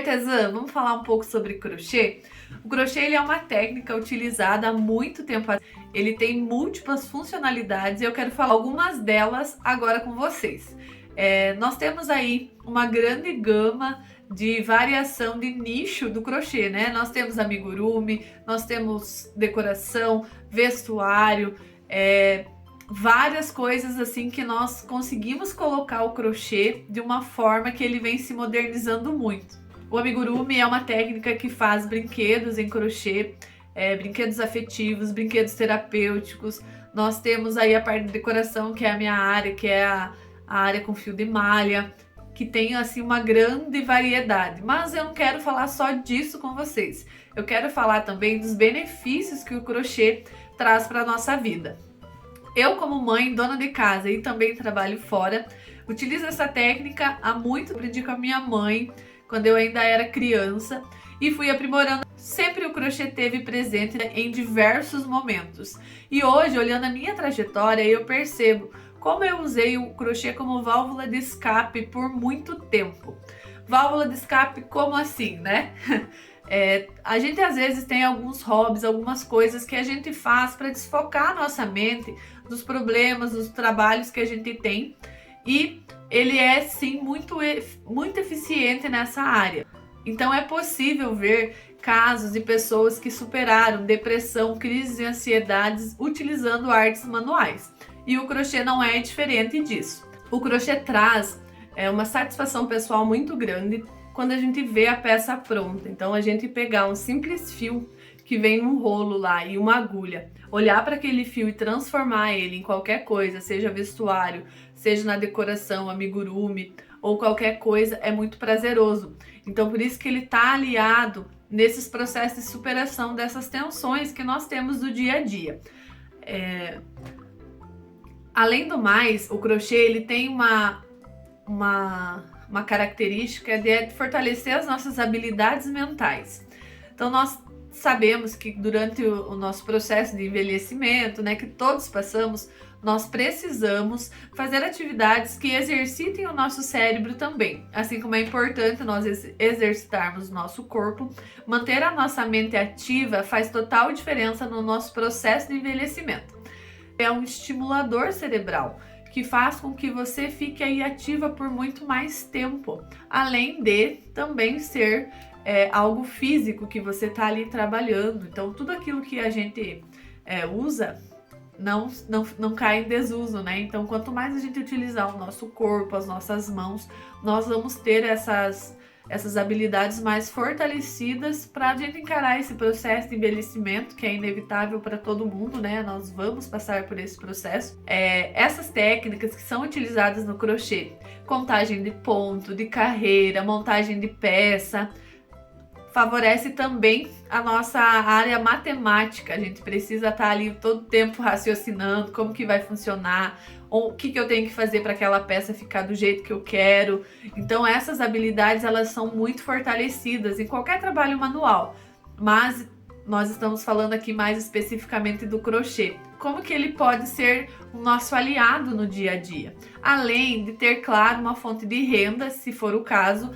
artesã, vamos falar um pouco sobre crochê? O crochê ele é uma técnica utilizada há muito tempo. Ele tem múltiplas funcionalidades e eu quero falar algumas delas agora com vocês. Nós temos aí uma grande gama de variação de nicho do crochê, né? Nós temos amigurumi, nós temos decoração, vestuário, várias coisas assim que nós conseguimos colocar o crochê de uma forma que ele vem se modernizando muito. O amigurumi é uma técnica que faz brinquedos em crochê, brinquedos afetivos, brinquedos terapêuticos. Nós temos aí a parte de decoração, que é a minha área, que é a área com fio de malha, que tem assim uma grande variedade. Mas eu não quero falar só disso com vocês. Eu quero falar também dos benefícios que o crochê traz para a nossa vida. Eu, como mãe, dona de casa e também trabalho fora, utilizo essa técnica há muito. Aprendi com a minha mãe quando eu ainda era criança e fui aprimorando. Sempre o crochê teve presente em diversos momentos. E hoje, olhando a minha trajetória, eu percebo como eu usei o crochê como válvula de escape por muito tempo. Válvula de escape como assim, né? A gente às vezes tem alguns hobbies, algumas coisas que a gente faz para desfocar a nossa mente dos problemas, dos trabalhos que a gente tem, e ele é sim muito eficiente nessa área. Então é possível ver casos de pessoas que superaram depressão, crises e ansiedades utilizando artes manuais. E o crochê não é diferente disso. O crochê traz uma satisfação pessoal muito grande quando a gente vê a peça pronta. Então a gente pegar um simples fio que vem num rolo lá e uma agulha, olhar para aquele fio e transformar ele em qualquer coisa, seja vestuário, seja na decoração, amigurumi ou qualquer coisa, é muito prazeroso. Então por isso que ele está aliado nesses processos de superação dessas tensões que nós temos do dia a dia. Além do mais, o crochê ele tem uma característica de fortalecer as nossas habilidades mentais. Então nós sabemos que durante o nosso processo de envelhecimento, né, que todos passamos, nós precisamos fazer atividades que exercitem o nosso cérebro também. Assim como é importante nós exercitarmos o nosso corpo, manter a nossa mente ativa faz total diferença no nosso processo de envelhecimento. É um estimulador cerebral que faz com que você fique aí ativa por muito mais tempo, além de também ser algo físico que você está ali trabalhando. Então tudo aquilo que a gente usa não cai em desuso, né? Então quanto mais a gente utilizar o nosso corpo, as nossas mãos, nós vamos ter essas habilidades mais fortalecidas para a gente encarar esse processo de envelhecimento que é inevitável para todo mundo, né? Nós vamos passar por esse processo. Essas técnicas que são utilizadas no crochê, contagem de ponto, de carreira, montagem de peça, favorece também a nossa área matemática. A gente precisa estar ali todo tempo raciocinando como que vai funcionar, ou o que eu tenho que fazer para aquela peça ficar do jeito que eu quero. Então essas habilidades elas são muito fortalecidas em qualquer trabalho manual, mas nós estamos falando aqui mais especificamente do crochê. Como que ele pode ser o nosso aliado no dia a dia? Além de ter, claro, uma fonte de renda, se for o caso,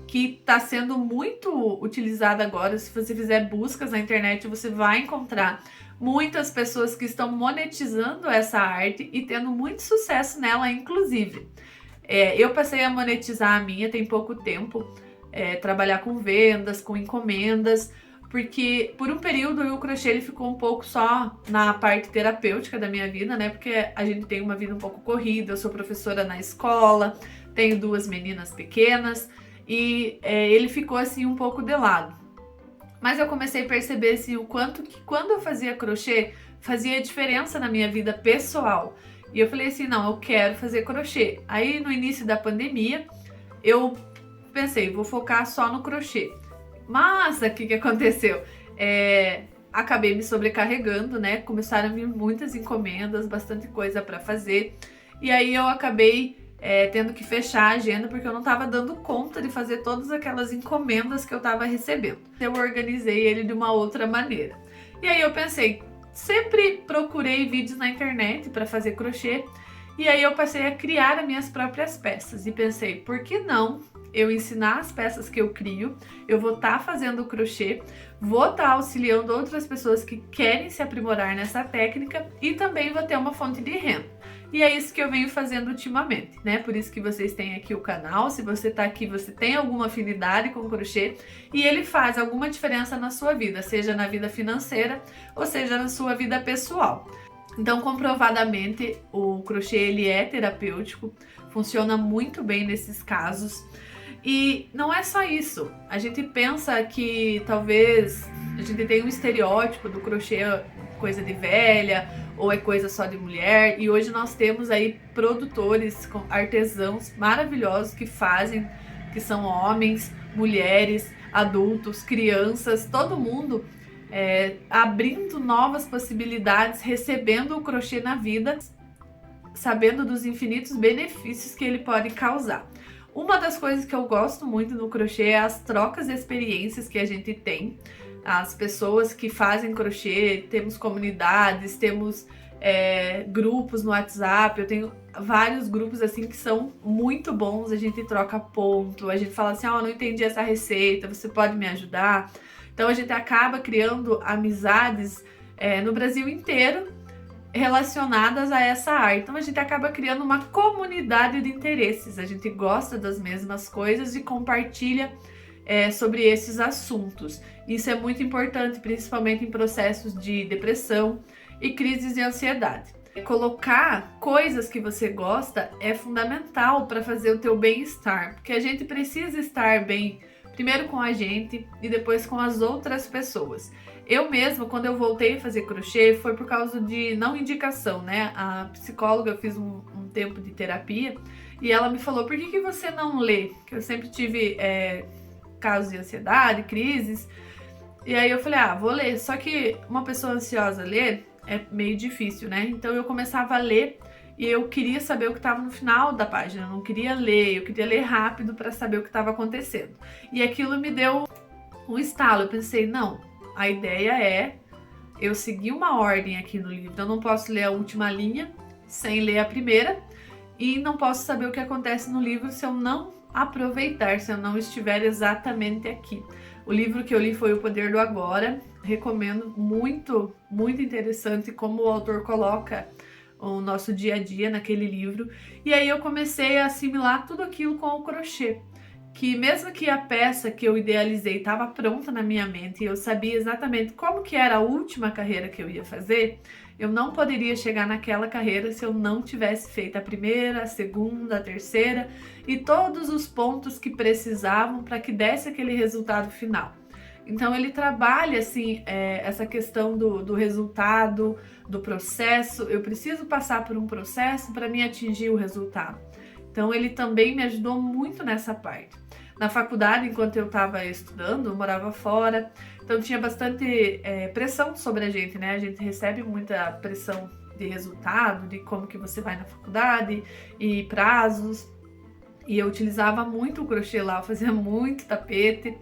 que está sendo muito utilizada agora. Se você fizer buscas na internet, você vai encontrar muitas pessoas que estão monetizando essa arte e tendo muito sucesso nela, inclusive. Eu passei a monetizar a minha tem pouco tempo, trabalhar com vendas, com encomendas, porque por um período o crochê ele ficou um pouco só na parte terapêutica da minha vida, né? Porque a gente tem uma vida um pouco corrida, eu sou professora na escola, tenho 2 meninas pequenas, e ele ficou assim um pouco de lado. Mas eu comecei a perceber assim, o quanto que quando eu fazia crochê, fazia diferença na minha vida pessoal. E eu falei assim, não, eu quero fazer crochê. Aí no início da pandemia, eu pensei, vou focar só no crochê. Mas o que aconteceu? Acabei me sobrecarregando, né? Começaram a vir muitas encomendas, bastante coisa para fazer. E aí eu acabei tendo que fechar a agenda porque eu não estava dando conta de fazer todas aquelas encomendas que eu estava recebendo. Eu organizei ele de uma outra maneira. E aí eu pensei, sempre procurei vídeos na internet para fazer crochê E aí eu passei a criar as minhas próprias peças e pensei, por que não eu ensinar as peças que eu crio? Eu vou estar fazendo crochê, vou estar auxiliando outras pessoas que querem se aprimorar nessa técnica e também vou ter uma fonte de renda. E é isso que eu venho fazendo ultimamente, né? Por isso que vocês têm aqui o canal. Se você tá aqui, você tem alguma afinidade com crochê e ele faz alguma diferença na sua vida, seja na vida financeira ou seja na sua vida pessoal. Então, comprovadamente, o crochê ele é terapêutico, funciona muito bem nesses casos. E não é só isso. A gente pensa que talvez a gente tenha um estereótipo do crochê coisa de velha ou é coisa só de mulher. E hoje nós temos aí produtores, artesãos maravilhosos que fazem, que são homens, mulheres, adultos, crianças, todo mundo abrindo novas possibilidades, recebendo o crochê na vida, sabendo dos infinitos benefícios que ele pode causar. Uma das coisas que eu gosto muito no crochê é as trocas de experiências que a gente tem. As pessoas que fazem crochê, temos comunidades, temos grupos no WhatsApp. Eu tenho vários grupos assim que são muito bons, a gente troca ponto, a gente fala assim, ó, não entendi essa receita, você pode me ajudar? Então a gente acaba criando amizades no Brasil inteiro relacionadas a essa arte. Então a gente acaba criando uma comunidade de interesses. A gente gosta das mesmas coisas e compartilha sobre esses assuntos. Isso é muito importante, principalmente em processos de depressão e crises de ansiedade. Colocar coisas que você gosta é fundamental para fazer o teu bem-estar, porque a gente precisa estar bem primeiro com a gente e depois com as outras pessoas. Eu mesma, quando eu voltei a fazer crochê, foi por causa de não indicação, né? A psicóloga, eu fiz um tempo de terapia e ela me falou, por que você não lê? Que eu sempre tive casos de ansiedade, crises. E aí eu falei, vou ler. Só que uma pessoa ansiosa ler é meio difícil, né? Então eu começava a ler e eu queria saber o que estava no final da página, eu não queria ler, eu queria ler rápido para saber o que estava acontecendo. E aquilo me deu um estalo, eu pensei, não, a ideia é eu seguir uma ordem aqui no livro, eu não posso ler a última linha sem ler a primeira e não posso saber o que acontece no livro se eu não aproveitar, se eu não estiver exatamente aqui. O livro que eu li foi O Poder do Agora, recomendo, muito, muito interessante como o autor coloca o nosso dia a dia naquele livro. E aí eu comecei a assimilar tudo aquilo com o crochê, que mesmo que a peça que eu idealizei estava pronta na minha mente e eu sabia exatamente como que era a última carreira que eu ia fazer, eu não poderia chegar naquela carreira se eu não tivesse feito a primeira, a segunda, a terceira e todos os pontos que precisavam para que desse aquele resultado final. Então ele trabalha assim essa questão do resultado, do processo. Eu preciso passar por um processo para me atingir o resultado. Então ele também me ajudou muito nessa parte. Na faculdade, enquanto eu estava estudando, eu morava fora, então tinha bastante pressão sobre a gente, né? A gente recebe muita pressão de resultado, de como que você vai na faculdade e prazos. E eu utilizava muito o crochê lá, eu fazia muito tapete,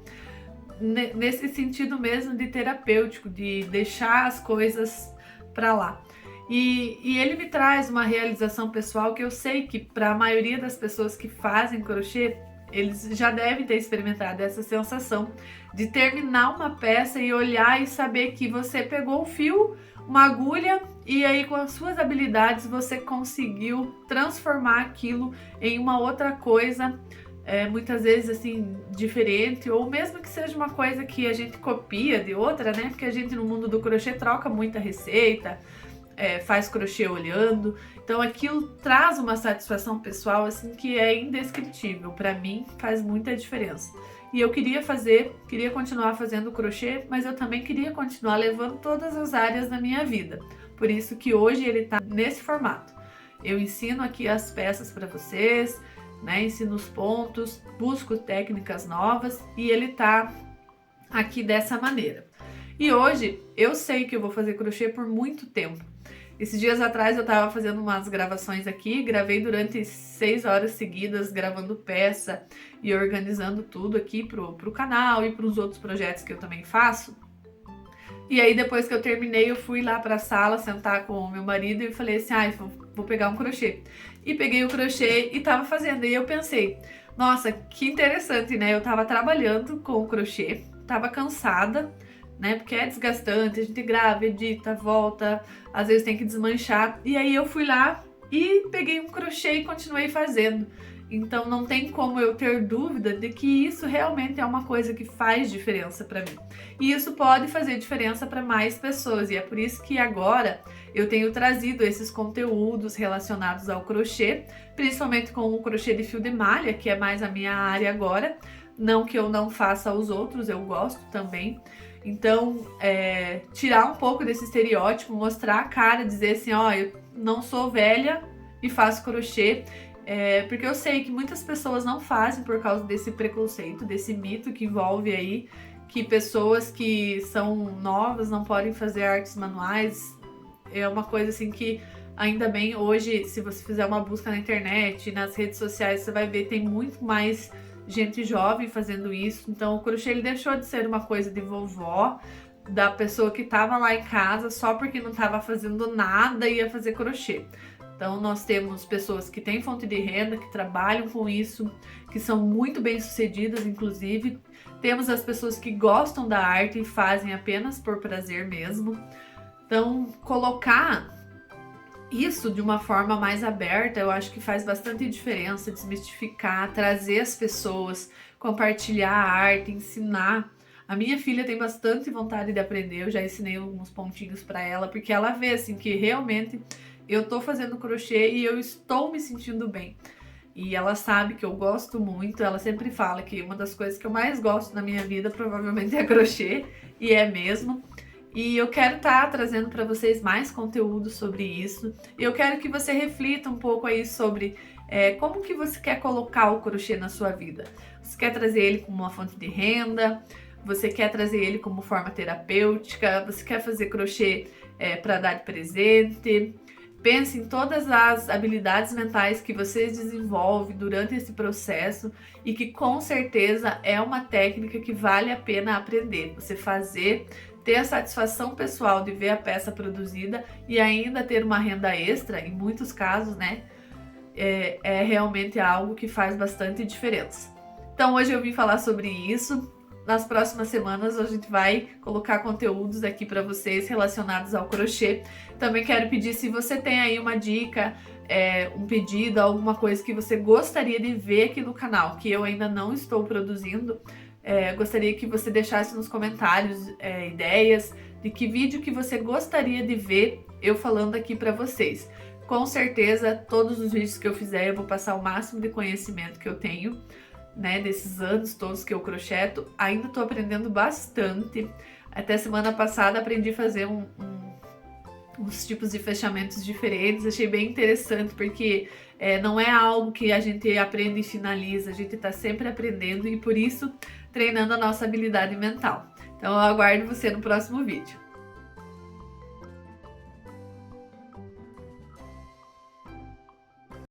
nesse sentido mesmo de terapêutico, de deixar as coisas para lá. E ele me traz uma realização pessoal que eu sei que para a maioria das pessoas que fazem crochê, eles já devem ter experimentado essa sensação de terminar uma peça e olhar e saber que você pegou um fio, uma agulha e aí com as suas habilidades você conseguiu transformar aquilo em uma outra coisa, muitas vezes assim, diferente, ou mesmo que seja uma coisa que a gente copia de outra, né? Porque a gente no mundo do crochê troca muita receita, faz crochê olhando, então aquilo traz uma satisfação pessoal assim que é indescritível, para mim faz muita diferença. E eu queria continuar fazendo crochê, mas eu também queria continuar levando todas as áreas da minha vida, por isso que hoje ele tá nesse formato. Eu ensino aqui as peças para vocês, né? Ensino os pontos, busco técnicas novas e ele tá aqui dessa maneira. E hoje eu sei que eu vou fazer crochê por muito tempo. Esses dias atrás eu tava fazendo umas gravações aqui, gravei durante 6 horas seguidas, gravando peça e organizando tudo aqui pro canal e pros outros projetos que eu também faço. E aí depois que eu terminei, eu fui lá pra sala sentar com o meu marido e falei assim, vou pegar um crochê. E peguei o crochê e tava fazendo. E eu pensei, nossa, que interessante, né? Eu tava trabalhando com o crochê, tava cansada, né? Porque é desgastante, a gente grava, edita, volta, às vezes tem que desmanchar. E aí eu fui lá e peguei um crochê e continuei fazendo. Então não tem como eu ter dúvida de que isso realmente é uma coisa que faz diferença para mim. E isso pode fazer diferença para mais pessoas, e é por isso que agora eu tenho trazido esses conteúdos relacionados ao crochê, principalmente com o crochê de fio de malha, que é mais a minha área agora. Não que eu não faça os outros, eu gosto também. Então, tirar um pouco desse estereótipo, mostrar a cara, dizer assim, ó, eu não sou velha e faço crochê. Porque eu sei que muitas pessoas não fazem por causa desse preconceito, desse mito que envolve aí, que pessoas que são novas não podem fazer artes manuais. É uma coisa assim que, ainda bem, hoje, se você fizer uma busca na internet, nas redes sociais, você vai ver, tem muito mais gente jovem fazendo isso. Então o crochê ele deixou de ser uma coisa de vovó, da pessoa que estava lá em casa só porque não estava fazendo nada e ia fazer crochê. Então nós temos pessoas que têm fonte de renda, que trabalham com isso, que são muito bem sucedidas, inclusive. Temos as pessoas que gostam da arte e fazem apenas por prazer mesmo. Então colocar isso de uma forma mais aberta, eu acho que faz bastante diferença, desmistificar, trazer as pessoas, compartilhar a arte, ensinar. A minha filha tem bastante vontade de aprender, eu já ensinei alguns pontinhos para ela, porque ela vê assim que realmente eu tô fazendo crochê e eu estou me sentindo bem. E ela sabe que eu gosto muito, ela sempre fala que uma das coisas que eu mais gosto na minha vida provavelmente é crochê, e é mesmo. E eu quero estar trazendo para vocês mais conteúdo sobre isso. E eu quero que você reflita um pouco aí sobre como que você quer colocar o crochê na sua vida. Você quer trazer ele como uma fonte de renda? Você quer trazer ele como forma terapêutica? Você quer fazer crochê para dar de presente? Pense em todas as habilidades mentais que vocês desenvolvem durante esse processo e que com certeza é uma técnica que vale a pena aprender. Você fazer, ter a satisfação pessoal de ver a peça produzida e ainda ter uma renda extra, em muitos casos, né? É realmente algo que faz bastante diferença. Então hoje eu vim falar sobre isso. Nas próximas semanas a gente vai colocar conteúdos aqui para vocês relacionados ao crochê. Também quero pedir, se você tem aí uma dica, um pedido, alguma coisa que você gostaria de ver aqui no canal, que eu ainda não estou produzindo, gostaria que você deixasse nos comentários ideias de que vídeo que você gostaria de ver eu falando aqui para vocês. Com certeza, todos os vídeos que eu fizer eu vou passar o máximo de conhecimento que eu tenho, né, desses anos todos que eu crocheto. Ainda tô aprendendo bastante. Até semana passada aprendi a fazer uns tipos de fechamentos diferentes. Achei bem interessante porque não é algo que a gente aprende e finaliza. A gente tá sempre aprendendo e por isso treinando a nossa habilidade mental. Então eu aguardo você no próximo vídeo.